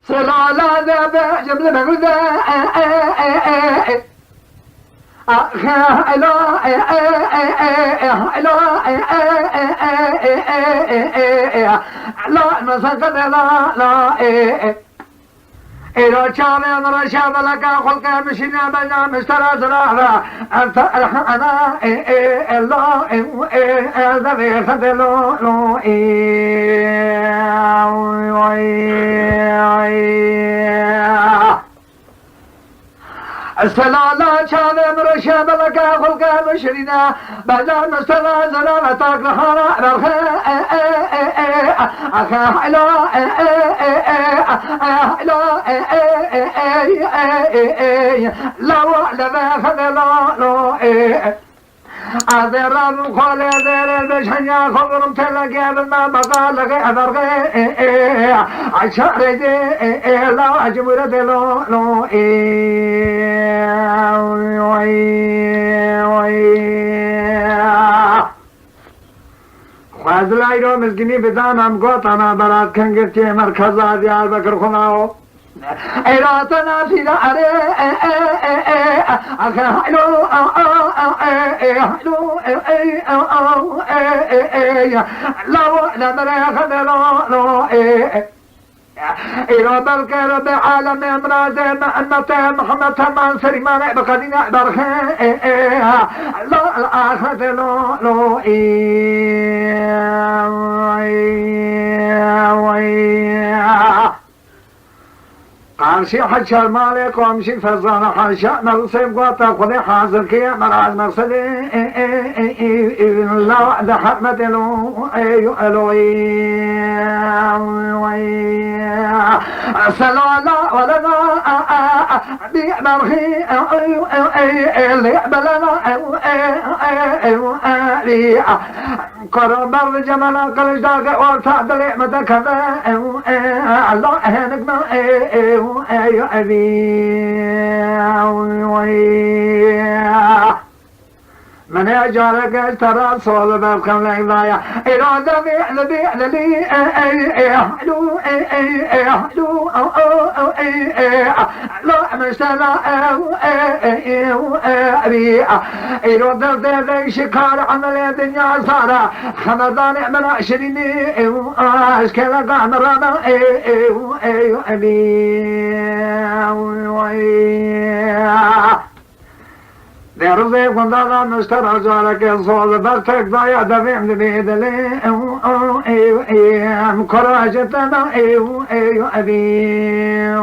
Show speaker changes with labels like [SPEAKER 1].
[SPEAKER 1] سلالة ذا جبل بغدا لا مسكت لا إذا كان أنا شاب لك خلق مشينا بنا مشترى زراعة أنت أنا الله ذبي خدلو لو السلالة كان مرشا بلك خلق مشرنا بدا مستوى زرارة تقرحنا أخا حلو لو لما خذلو أذرب خالي ذر البشنيا خبرم تلقى بالما بقى لقى أبرغي عشر دي لا أجمر دلو لو خواز لایرو مزگینی بدانم گوتانا برات کنگرتی مرکزا دیار بکر خناو ایراتنا فی داره حلو لو نمره خدلو إلى بركة بعالم أمراض أمة محمد من سليمان بقدينا برخاء لا الآخرة لو قارشي حشر مالك وامشي فزانا حشا نرسم قوتا خذي حاضر كي مراد مرسلي لا وعد حرمة لو سلالا ولنا بمرخي اللي بلنا قرب الجمل قلج داك وارتعد لعمة كذا الله هنقنا يا أبي من يجعلك ترى صول بابكم لعبايا إرادة بيعل لي أحلو لا مشتلا أبي إرادة ذي شكار عمل الدنيا صارا خمدان من عشرين أشكال قامرانا أبي درزي قندالا مشترى جالك صول برتك ضايع دفع بيد لي مكراجتنا أبي